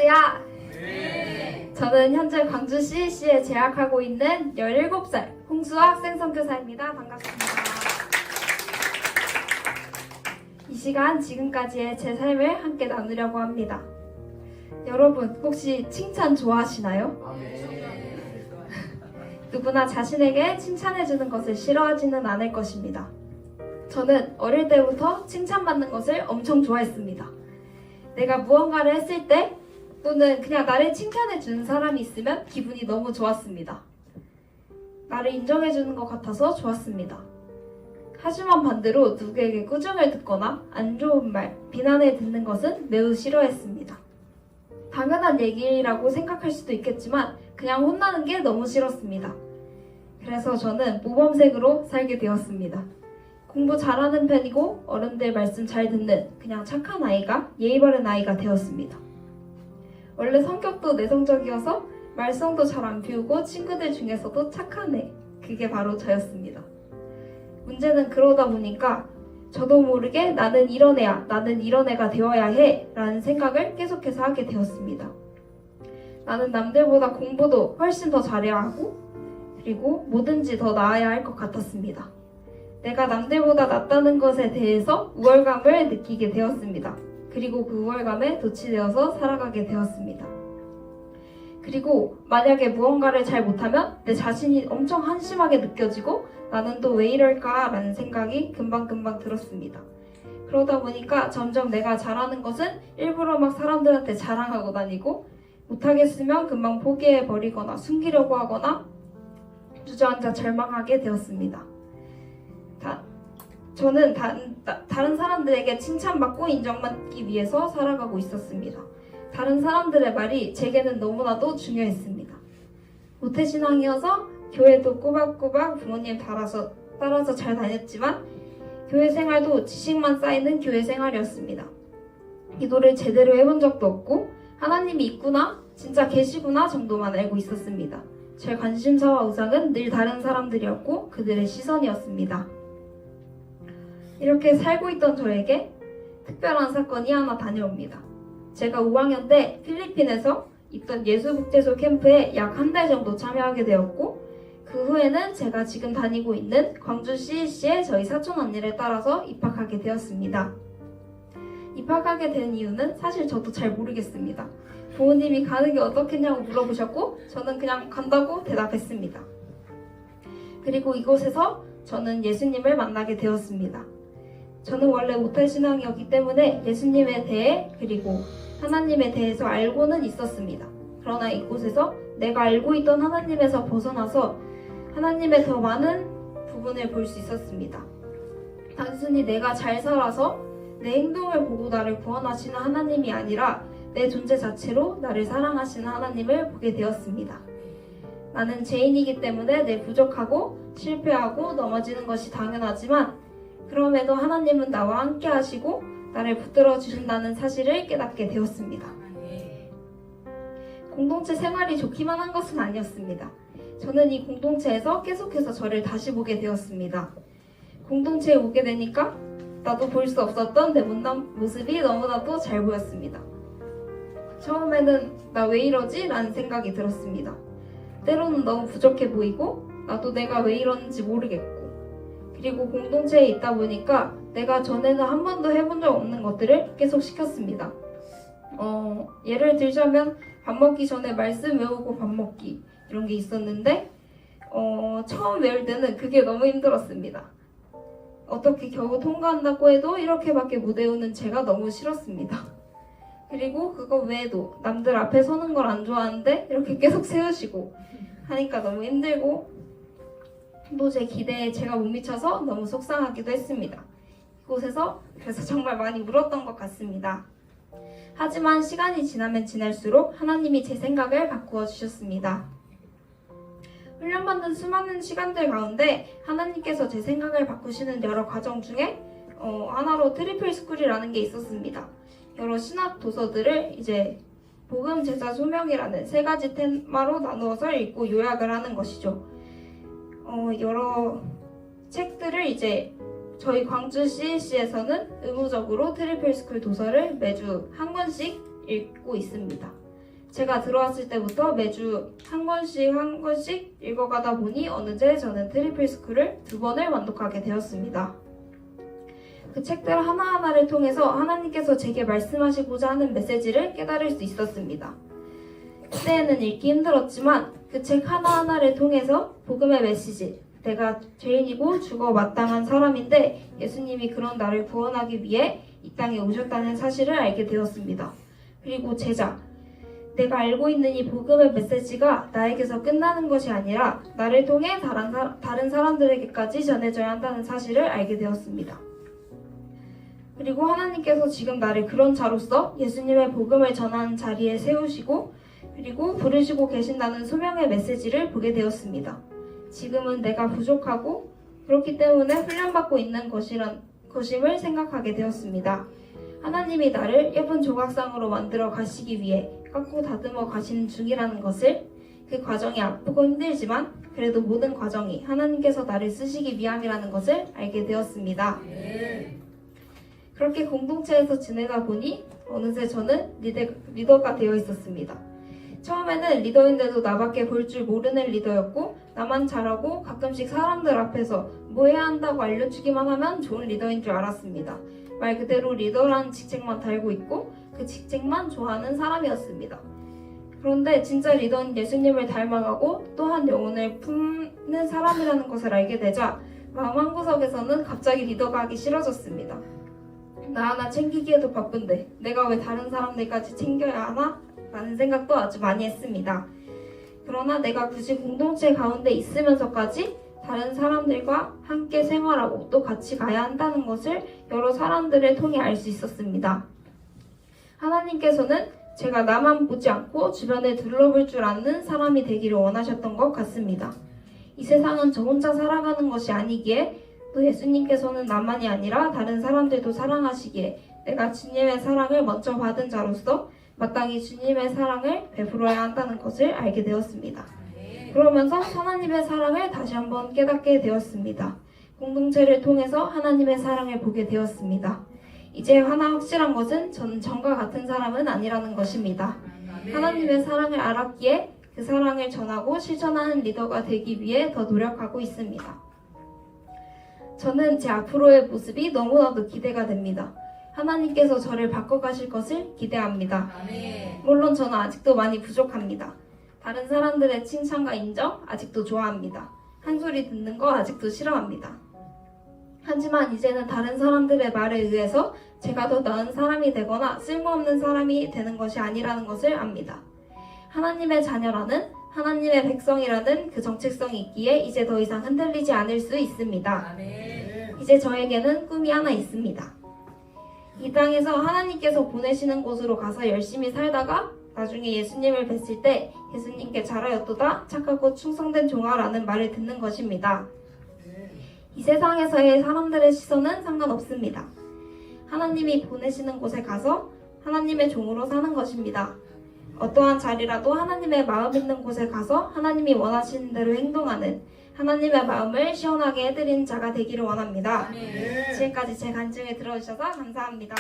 할렐루야! 네. 저는 현재 광주 CEC에 재학하고 있는 17살 홍수아 학생 선교사입니다. 반갑습니다. 이 시간 지금까지의 제 삶을 함께 나누려고 합니다. 여러분 혹시 칭찬 좋아하시나요? 누구나 자신에게 칭찬해주는 것을 싫어하지는 않을 것입니다. 저는 어릴 때부터 칭찬받는 것을 엄청 좋아했습니다. 내가 무언가를 했을 때 또는 그냥 나를 칭찬해주는 사람이 있으면 기분이 너무 좋았습니다. 나를 인정해주는 것 같아서 좋았습니다. 하지만 반대로 누구에게 꾸중을 듣거나 안 좋은 말, 비난을 듣는 것은 매우 싫어했습니다. 당연한 얘기라고 생각할 수도 있겠지만 그냥 혼나는 게 너무 싫었습니다. 그래서 저는 모범생으로 살게 되었습니다. 공부 잘하는 편이고 어른들 말씀 잘 듣는 그냥 착한 아이가, 예의 바른 아이가 되었습니다. 원래 성격도 내성적이어서 말썽도 잘 안 피우고 친구들 중에서도 착한 애, 그게 바로 저였습니다. 문제는 그러다 보니까 저도 모르게 나는 이런 애야, 나는 이런 애가 되어야 해 라는 생각을 계속해서 하게 되었습니다. 나는 남들보다 공부도 훨씬 더 잘해야 하고 그리고 뭐든지 더 나아야 할 것 같았습니다. 내가 남들보다 낫다는 것에 대해서 우월감을 느끼게 되었습니다. 그리고 그 우월감에 도취되어서 살아가게 되었습니다. 그리고 만약에 무언가를 잘 못하면 내 자신이 엄청 한심하게 느껴지고 나는 또 왜 이럴까 라는 생각이 금방금방 들었습니다. 그러다 보니까 점점 내가 잘하는 것은 일부러 막 사람들한테 자랑하고 다니고 못하겠으면 금방 포기해버리거나 숨기려고 하거나 주저앉아 절망하게 되었습니다. 저는 다른 사람들에게 칭찬받고 인정받기 위해서 살아가고 있었습니다. 다른 사람들의 말이 제게는 너무나도 중요했습니다. 모태신앙이어서 교회도 꼬박꼬박 부모님 따라서 잘 다녔지만 교회 생활도 지식만 쌓이는 교회 생활이었습니다. 기도를 제대로 해본 적도 없고 하나님이 있구나, 진짜 계시구나 정도만 알고 있었습니다. 제 관심사와 우상은 늘 다른 사람들이었고 그들의 시선이었습니다. 이렇게 살고 있던 저에게 특별한 사건이 하나 다녀옵니다. 제가 5학년 때 필리핀에서 있던 예수국제소 캠프에 약 한 달 정도 참여하게 되었고 그 후에는 제가 지금 다니고 있는 광주 CEC에 저희 사촌 언니를 따라서 입학하게 되었습니다. 입학하게 된 이유는 사실 저도 잘 모르겠습니다. 부모님이 가는 게 어떻겠냐고 물어보셨고 저는 그냥 간다고 대답했습니다. 그리고 이곳에서 저는 예수님을 만나게 되었습니다. 저는 원래 모태신앙이었기 때문에 예수님에 대해 그리고 하나님에 대해서 알고는 있었습니다. 그러나 이곳에서 내가 알고 있던 하나님에서 벗어나서 하나님의 더 많은 부분을 볼 수 있었습니다. 단순히 내가 잘 살아서 내 행동을 보고 나를 구원하시는 하나님이 아니라 내 존재 자체로 나를 사랑하시는 하나님을 보게 되었습니다. 나는 죄인이기 때문에 늘 부족하고 실패하고 넘어지는 것이 당연하지만 그럼에도 하나님은 나와 함께 하시고 나를 붙들어 주신다는 사실을 깨닫게 되었습니다. 공동체 생활이 좋기만 한 것은 아니었습니다. 저는 이 공동체에서 계속해서 저를 다시 보게 되었습니다. 공동체에 오게 되니까 나도 볼 수 없었던 내 못난 모습이 너무나도 잘 보였습니다. 처음에는 나 왜 이러지? 라는 생각이 들었습니다. 때로는 너무 부족해 보이고 나도 내가 왜 이러는지 모르겠고 그리고 공동체에 있다 보니까 내가 전에는 한 번도 해본 적 없는 것들을 계속 시켰습니다. 예를 들자면 밥 먹기 전에 말씀 외우고 밥 먹기 이런 게 있었는데 처음 외울 때는 그게 너무 힘들었습니다. 어떻게 겨우 통과한다고 해도 이렇게밖에 못 외우는 제가 너무 싫었습니다. 그리고 그거 외에도 남들 앞에 서는 걸 안 좋아하는데 이렇게 계속 세우시고 하니까 너무 힘들고 또 제 기대에 제가 못 미쳐서 너무 속상하기도 했습니다. 이곳에서 그래서 정말 많이 울었던 것 같습니다. 하지만 시간이 지나면 지날수록 하나님이 제 생각을 바꾸어 주셨습니다. 훈련받는 수많은 시간들 가운데 하나님께서 제 생각을 바꾸시는 여러 과정 중에 하나로 트리플 스쿨이라는 게 있었습니다. 여러 신학 도서들을 이제 복음, 제자, 소명이라는 3가지 테마로 나누어서 읽고 요약을 하는 것이죠. 여러 책들을 이제 저희 광주 CEC에서는 의무적으로 트리플 스쿨 도서를 매주 한 권씩 읽고 있습니다. 제가 들어왔을 때부터 매주 한 권씩 읽어가다 보니 어느새 저는 트리플 스쿨을 2번을 완독하게 되었습니다. 그 책들 하나하나를 통해서 하나님께서 제게 말씀하시고자 하는 메시지를 깨달을 수 있었습니다. 그때는 읽기 힘들었지만 그 책 하나하나를 통해서 복음의 메시지, 내가 죄인이고 죽어 마땅한 사람인데 예수님이 그런 나를 구원하기 위해 이 땅에 오셨다는 사실을 알게 되었습니다. 그리고 제자, 내가 알고 있는 이 복음의 메시지가 나에게서 끝나는 것이 아니라 나를 통해 다른 사람들에게까지 전해져야 한다는 사실을 알게 되었습니다. 그리고 하나님께서 지금 나를 그런 자로서 예수님의 복음을 전하는 자리에 세우시고 그리고 부르시고 계신다는 소명의 메시지를 보게 되었습니다. 지금은 내가 부족하고 그렇기 때문에 훈련받고 있는 것임을 생각하게 되었습니다. 하나님이 나를 예쁜 조각상으로 만들어 가시기 위해 깎고 다듬어 가시는 중이라는 것을, 그 과정이 아프고 힘들지만 그래도 모든 과정이 하나님께서 나를 쓰시기 위함이라는 것을 알게 되었습니다. 그렇게 공동체에서 지내다 보니 어느새 저는 리더가 되어 있었습니다. 처음에는 리더인데도 나밖에 볼 줄 모르는 리더였고 나만 잘하고 가끔씩 사람들 앞에서 뭐 해야 한다고 알려주기만 하면 좋은 리더인 줄 알았습니다. 말 그대로 리더라는 직책만 달고 있고 그 직책만 좋아하는 사람이었습니다. 그런데 진짜 리더는 예수님을 닮아가고 또한 영혼을 품는 사람이라는 것을 알게 되자 마음 한구석에서는 갑자기 리더가 하기 싫어졌습니다. 나 하나 챙기기에도 바쁜데 내가 왜 다른 사람들까지 챙겨야 하나? 라는 생각도 아주 많이 했습니다. 그러나 내가 굳이 공동체 가운데 있으면서까지 다른 사람들과 함께 생활하고 또 같이 가야 한다는 것을 여러 사람들을 통해 알 수 있었습니다. 하나님께서는 제가 나만 보지 않고 주변을 둘러볼 줄 아는 사람이 되기를 원하셨던 것 같습니다. 이 세상은 저 혼자 살아가는 것이 아니기에 또 예수님께서는 나만이 아니라 다른 사람들도 사랑하시기에 내가 주님의 사랑을 먼저 받은 자로서 마땅히 주님의 사랑을 베풀어야 한다는 것을 알게 되었습니다. 그러면서 하나님의 사랑을 다시 한번 깨닫게 되었습니다. 공동체를 통해서 하나님의 사랑을 보게 되었습니다. 이제 하나 확실한 것은 저는 전과 같은 사람은 아니라는 것입니다. 하나님의 사랑을 알았기에 그 사랑을 전하고 실천하는 리더가 되기 위해 더 노력하고 있습니다. 저는 제 앞으로의 모습이 너무나도 기대가 됩니다. 하나님께서 저를 바꿔가실 것을 기대합니다. 물론 저는 아직도 많이 부족합니다. 다른 사람들의 칭찬과 인정 아직도 좋아합니다. 한 소리 듣는 거 아직도 싫어합니다. 하지만 이제는 다른 사람들의 말에 의해서 제가 더 나은 사람이 되거나 쓸모없는 사람이 되는 것이 아니라는 것을 압니다. 하나님의 자녀라는, 하나님의 백성이라는 그 정체성이 있기에 이제 더 이상 흔들리지 않을 수 있습니다. 이제 저에게는 꿈이 하나 있습니다. 이 땅에서 하나님께서 보내시는 곳으로 가서 열심히 살다가 나중에 예수님을 뵀을 때 예수님께 잘하였도다 착하고 충성된 종아라는 말을 듣는 것입니다. 이 세상에서의 사람들의 시선은 상관없습니다. 하나님이 보내시는 곳에 가서 하나님의 종으로 사는 것입니다. 어떠한 자리라도 하나님의 마음 있는 곳에 가서 하나님이 원하시는 대로 행동하는, 하나님의 마음을 시원하게 해드리는 자가 되기를 원합니다. 지금까지 제 간증을 들어주셔서 감사합니다.